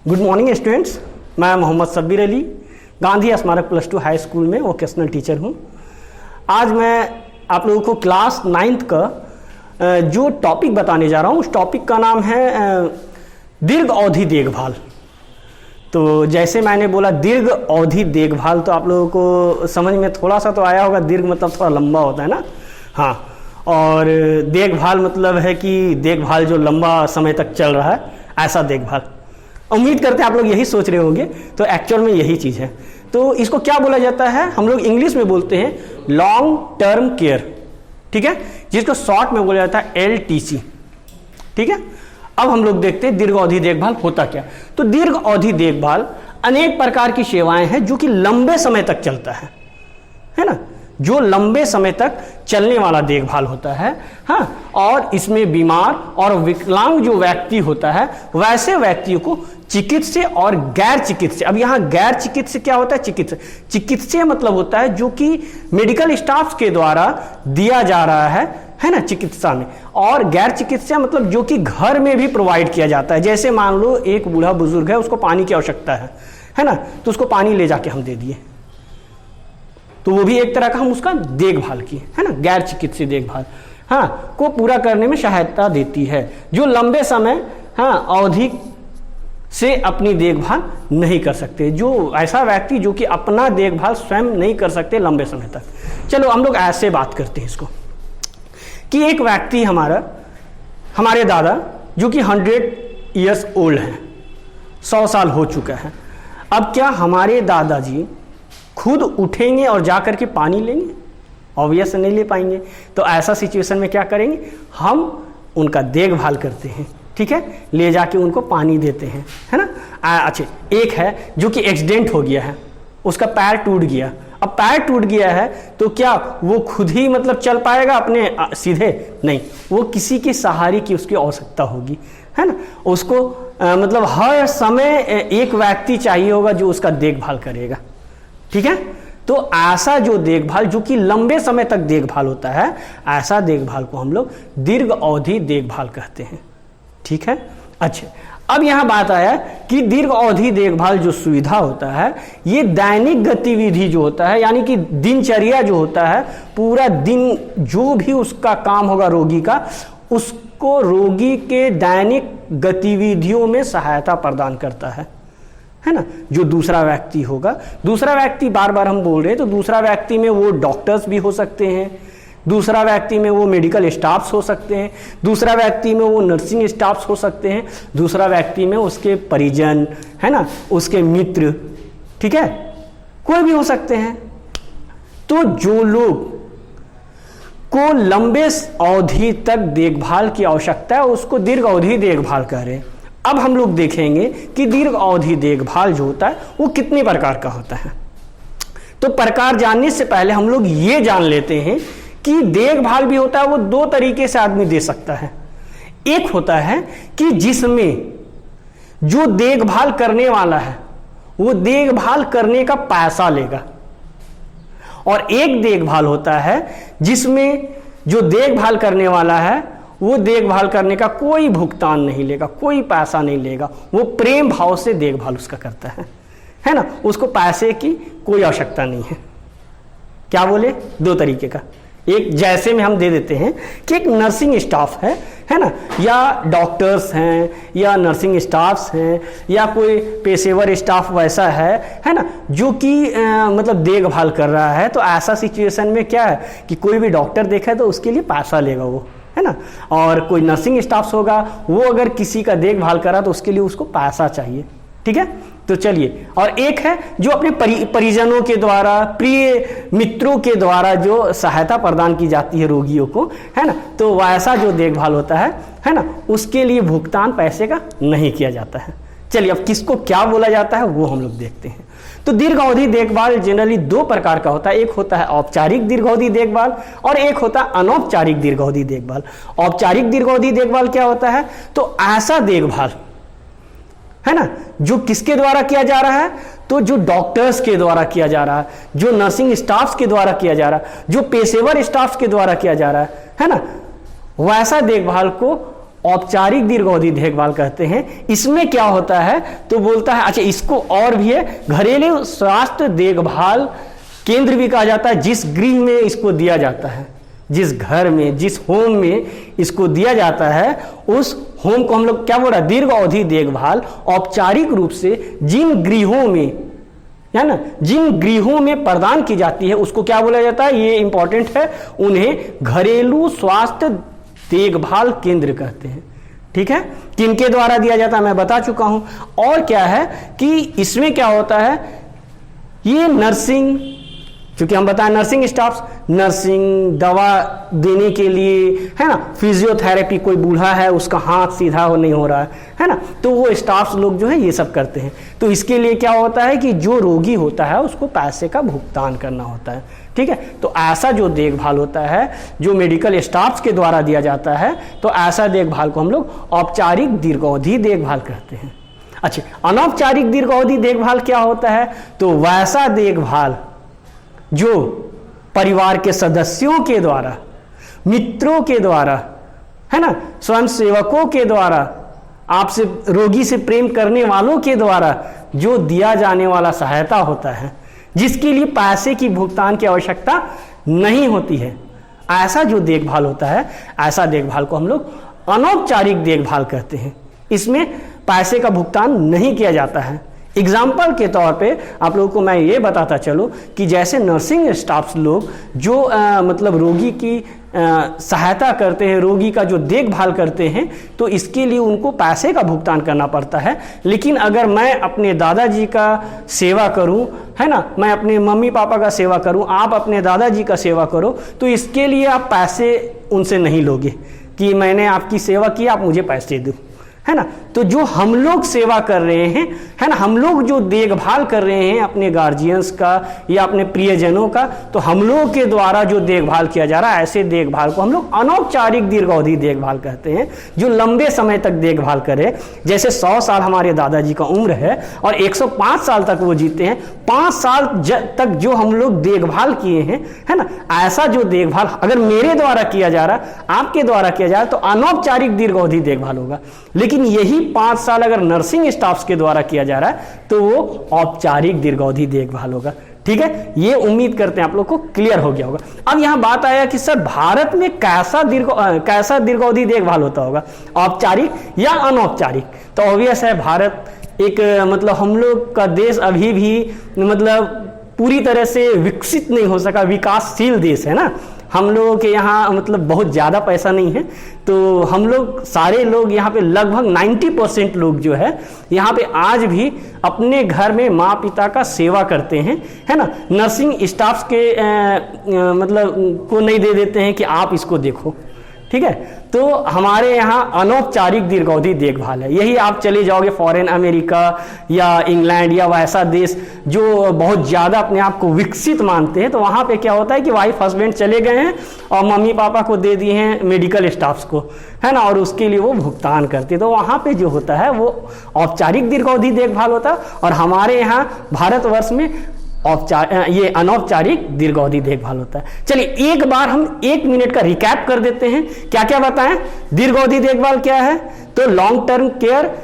Good morning students, मैं मोहम्मद सब्बीर अली गांधी स्मारक +2 high school में वोकेशनल टीचर हूं। आज मैं आप लोगों को क्लास 9th का जो टॉपिक बताने जा रहा हूं उस टॉपिक का नाम है दीर्घ अवधि देखभाल। तो जैसे मैंने बोला दीर्घ अवधि देखभाल, तो आप लोगों को समझ में थोड़ा सा तो आया होगा। दीर्घ मतलब थोड़ा लंबा होता है ना, हाँ, और देखभाल मतलब है कि देखभाल जो लंबा समय तक चल रहा है, ऐसा देखभाल। उम्मीद करते हैं आप लोग यही सोच रहे होंगे, तो एक्चुअल में यही चीज़ है। तो इसको क्या बोला जाता है, हम लोग इंग्लिश में बोलते हैं लॉन्ग टर्म केयर, ठीक है, जिसको शॉर्ट में बोला जाता है LTC, ठीक है। अब हम लोग देखते हैं दीर्घ अवधि देखभाल होता क्या। तो दीर्घ अवधि देखभाल अनेक प्रकार की सेवाएं हैं जो कि लंबे समय तक चलता है ना, जो लंबे समय तक चलने वाला देखभाल होता है, हाँ। और इसमें बीमार और विकलांग जो व्यक्ति होता है वैसे व्यक्तियों को चिकित्सीय और गैर चिकित्सीय, अब यहाँ गैर चिकित्सीय क्या होता है, चिकित्सीय मतलब होता है जो कि मेडिकल स्टाफ के द्वारा दिया जा रहा है ना, चिकित्सा में। और गैर चिकित्सीय मतलब जो कि घर में भी प्रोवाइड किया जाता है। जैसे मान लो एक बूढ़ा बुजुर्ग है, उसको पानी की आवश्यकता है ना, तो उसको पानी ले जाके हम दे दिए, तो वो भी एक तरह का हम उसका देखभाल किए, है ना, गैर चिकित्सीय देखभाल, हाँ, को पूरा करने में सहायता देती है। जो लंबे समय, हाँ, अवधि से अपनी देखभाल नहीं कर सकते, जो ऐसा व्यक्ति जो कि अपना देखभाल स्वयं नहीं कर सकते लंबे समय तक। चलो हम लोग ऐसे बात करते हैं इसको कि एक व्यक्ति हमारे दादा जो कि 100 ईयर्स ओल्ड है, 100 साल हो चुका है। अब क्या हमारे दादाजी खुद उठेंगे और जा करके पानी लेंगे? ऑब्वियस नहीं ले पाएंगे। तो ऐसा सिचुएशन में क्या करेंगे, हम उनका देखभाल करते हैं, ठीक है, ले जाके उनको पानी देते हैं, है ना। अच्छा, एक है जो कि एक्सीडेंट हो गया है, उसका पैर टूट गया। अब पैर टूट गया है तो क्या वो खुद ही मतलब चल पाएगा अपने सीधे? नहीं, वो किसी के सहारे की उसकी आवश्यकता होगी, है ना। उसको मतलब हर समय एक व्यक्ति चाहिए होगा जो उसका देखभाल करेगा, ठीक है। तो ऐसा जो देखभाल जो कि लंबे समय तक देखभाल होता है, ऐसा देखभाल को हम लोग दीर्घ अवधि देखभाल कहते हैं, ठीक है। अच्छा, अब यहां बात आया कि दीर्घ अवधि देखभाल जो सुविधा होता है, ये दैनिक गतिविधि जो होता है, यानी कि दिनचर्या जो होता है, पूरा दिन जो भी उसका काम होगा रोगी का, उसको रोगी के दैनिक गतिविधियों में सहायता प्रदान करता है ना। जो दूसरा व्यक्ति होगा, दूसरा व्यक्ति बार बार हम बोल रहे हैं, तो दूसरा व्यक्ति में वो डॉक्टर्स भी हो सकते हैं, दूसरा व्यक्ति में वो मेडिकल स्टाफ्स हो सकते हैं, दूसरा व्यक्ति में वो नर्सिंग स्टाफ्स हो सकते हैं, दूसरा व्यक्ति में उसके परिजन, है ना, उसके मित्र, ठीक है, कोई भी हो सकते हैं। तो जो लोग को लंबे अवधि तक देखभाल की आवश्यकता है उसको दीर्घ अवधि देखभाल कह रहे हैं। अब हम लोग देखेंगे कि दीर्घ अवधि देखभाल जो होता है वो कितने प्रकार का होता है। तो प्रकार जानने से पहले हम लोग ये जान लेते हैं कि देखभाल भी होता है, वो 2 तरीके से आदमी दे सकता है। एक होता है कि जिसमें जो देखभाल करने वाला है वो देखभाल करने का पैसा लेगा, और एक देखभाल होता है जिसमें जो देखभाल करने वाला है वो देखभाल करने का कोई भुगतान नहीं लेगा, कोई पैसा नहीं लेगा, वो प्रेम भाव से देखभाल उसका करता है ना, उसको पैसे की कोई आवश्यकता नहीं है। क्या बोले, 2 तरीके का। एक जैसे में हम दे देते हैं कि एक नर्सिंग स्टाफ है ना, या डॉक्टर्स हैं, या नर्सिंग स्टाफ्स हैं, या कोई पेशेवर स्टाफ वैसा है ना, जो कि मतलब देखभाल कर रहा है। तो ऐसा सिचुएशन में क्या है कि कोई भी डॉक्टर देखा है तो उसके लिए पैसा लेगा वो, है ना। और कोई नर्सिंग स्टाफ्स होगा, वो अगर किसी का देखभाल करा तो उसके लिए उसको पैसा चाहिए, ठीक है। तो चलिए, और एक है जो अपने परिजनों के द्वारा, प्रिय मित्रों के द्वारा जो सहायता प्रदान की जाती है रोगियों को, है ना, तो वैसा जो देखभाल होता है ना, उसके लिए भुगतान पैसे का नहीं किया जाता है। चलिए, अब किसको क्या बोला जाता है वो हम लोग देखते हैं। तो दीर्घ अवधि देखभाल जनरली 2 प्रकार का होता है। एक होता है औपचारिक दीर्घ अवधि देखभाल और एक होता है अनौपचारिक दीर्घ अवधि देखभाल। औपचारिक दीर्घ अवधि देखभाल क्या होता है, तो ऐसा देखभाल है ना जो किसके द्वारा किया जा रहा है, तो जो डॉक्टर्स के द्वारा किया जा रहा है, जो नर्सिंग स्टाफ्स के द्वारा किया जा रहा है, जो पेशेवर स्टाफ्स के द्वारा किया जा रहा है ना, वैसा देखभाल को औपचारिक दीर्घावधि देखभाल कहते हैं। इसमें क्या होता है तो बोलता है, अच्छा इसको और भी है, घरेलू स्वास्थ्य देखभाल केंद्र भी कहा जाता है। जिस गृह में इसको दिया जाता है, जिस घर में, जिस होम में इसको दिया जाता है, उस होम को हम लोग क्या बोल रहा है, दीर्घ अवधि देखभाल औपचारिक रूप से जिन गृहों में, है ना, जिन गृहों में प्रदान की जाती है उसको क्या बोला जाता है, ये इंपॉर्टेंट है, उन्हें घरेलू स्वास्थ्य देखभाल केंद्र कहते हैं। ठीक है, किनके द्वारा दिया जाता है मैं बता चुका हूं। और क्या है कि इसमें क्या होता है, ये नर्सिंग, क्योंकि हम बताएं नर्सिंग स्टाफ्स, नर्सिंग दवा देने के लिए, है ना, फिजियोथेरेपी, कोई बूढ़ा है उसका हाथ सीधा हो नहीं हो रहा है ना, तो वो स्टाफ्स लोग जो है ये सब करते हैं। तो इसके लिए क्या होता है कि जो रोगी होता है उसको पैसे का भुगतान करना होता है। ठीक है, तो ऐसा जो देखभाल होता है जो मेडिकल स्टाफ्स के द्वारा दिया जाता है, तो ऐसा देखभाल को हम लोग औपचारिक दीर्घावधि देखभाल कहते हैं। अच्छा, अनौपचारिक दीर्घावधि देखभाल क्या होता है, तो वैसा देखभाल जो परिवार के सदस्यों के द्वारा, मित्रों के द्वारा, है ना, स्वयं सेवकों के द्वारा, आपसे रोगी से प्रेम करने वालों के द्वारा जो दिया जाने वाला सहायता होता है, जिसके लिए पैसे की भुगतान की आवश्यकता नहीं होती है, ऐसा जो देखभाल होता है, ऐसा देखभाल को हम लोग अनौपचारिक देखभाल कहते हैं। इसमें पैसे का भुगतान नहीं किया जाता है। एग्जाम्पल के तौर पे आप लोगों को मैं ये बताता चलूँ कि जैसे नर्सिंग स्टाफ्स लोग जो मतलब रोगी की सहायता करते हैं, रोगी का जो देखभाल करते हैं, तो इसके लिए उनको पैसे का भुगतान करना पड़ता है। लेकिन अगर मैं अपने दादाजी का सेवा करूं, है ना, मैं अपने मम्मी पापा का सेवा करूं, आप अपने दादाजी का सेवा करो, तो इसके लिए आप पैसे उनसे नहीं लोगे कि मैंने आपकी सेवा की, आप मुझे पैसे दो, है ना। तो जो हम लोग सेवा कर रहे हैं, है ना, हम लोग जो देखभाल कर रहे हैं अपने गार्जियंस का या अपने प्रियजनों का, तो हम लोग के द्वारा जो देखभाल किया जा रहा है, ऐसे देखभाल को हम लोग अनौपचारिक दीर्घावधि देखभाल कहते हैं। जो लंबे समय तक देखभाल करे, जैसे 100 साल हमारे दादाजी का उम्र है और 105 साल तक वो जीते हैं, 5 साल तक जो हम लोग देखभाल किए हैं, है ना, ऐसा जो देखभाल अगर मेरे द्वारा किया जा रहा, आपके द्वारा किया जा रहा, तो अनौपचारिक दीर्घावधि देखभाल होगा। लेकिन यही 5 साल अगर नर्सिंग स्टाफ्स के द्वारा किया जा रहा है, तो वो औपचारिक दीर्घावधि देखभाल होगा। ठीक है, ये उम्मीद करते हैं आप लोग को क्लियर हो गया होगा। अब यहां बात आया कि सर भारत में कैसा दीर्घावधि देखभाल होता होगा, औपचारिक या अनौपचारिक। तो ऑब्वियस है, भारत एक मतलब हम लोग का देश अभी भी मतलब पूरी तरह से विकसित नहीं हो सका, विकासशील देश है ना। हम लोगों के यहाँ मतलब बहुत ज़्यादा पैसा नहीं है, तो हम लोग सारे लोग यहाँ पे लगभग 90% लोग जो है यहाँ पे आज भी अपने घर में माँ पिता का सेवा करते हैं, है ना। नर्सिंग स्टाफ्स के मतलब को नहीं दे देते हैं कि आप इसको देखो। ठीक है, तो हमारे यहाँ अनौपचारिक दीर्घावधि देखभाल है। यही आप चले जाओगे फॉरेन अमेरिका या इंग्लैंड या वैसा देश जो बहुत ज़्यादा अपने आप को विकसित मानते हैं, तो वहाँ पे क्या होता है कि वाइफ हस्बैंड चले गए हैं और मम्मी पापा को दे दिए हैं मेडिकल स्टाफ्स को, है ना, और उसके लिए वो भुगतान करते हैं। तो वहाँ पे जो होता है वो औपचारिक दीर्घावधि देखभाल होता है, और हमारे यहाँ भारतवर्ष में ये अनौपचारिक दीर्घावधि देखभाल होता है। चलिए एक बार हम 1 मिनट का रिकैप कर देते हैं, क्या क्या बताएं। दीर्घावधि देखभाल क्या है, तो लॉन्ग टर्म केयर,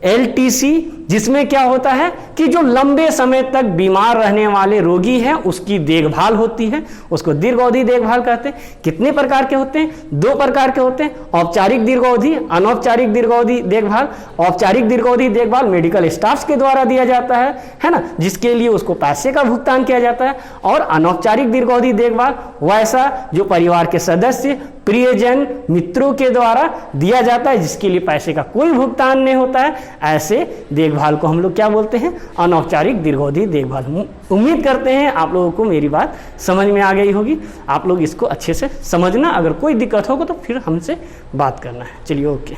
LTC, जिसमें क्या होता है कि जो लंबे समय तक बीमार रहने वाले रोगी हैं उसकी देखभाल होती है, उसको दीर्घावधि देखभाल कहते हैं। कितने प्रकार के होते हैं, 2 प्रकार के होते हैं, औपचारिक दीर्घावधि, अनौपचारिक दीर्घावधि देखभाल। औपचारिक दीर्घावधि देखभाल मेडिकल स्टाफ्स के द्वारा दिया जाता है ना, जिसके लिए उसको पैसे का भुगतान किया जाता है। और अनौपचारिक दीर्घावधि देखभाल वैसा जो परिवार के सदस्य, प्रियजन, मित्रों के द्वारा दिया जाता है, जिसके लिए पैसे का कोई भुगतान नहीं होता है। ऐसे देखभाल को हम लोग क्या बोलते हैं, अनौपचारिक दीर्घावधि देखभाल। उम्मीद करते हैं आप लोगों को मेरी बात समझ में आ गई होगी। आप लोग इसको अच्छे से समझना, अगर कोई दिक्कत होगा तो फिर हमसे बात करना है। चलिए, ओके।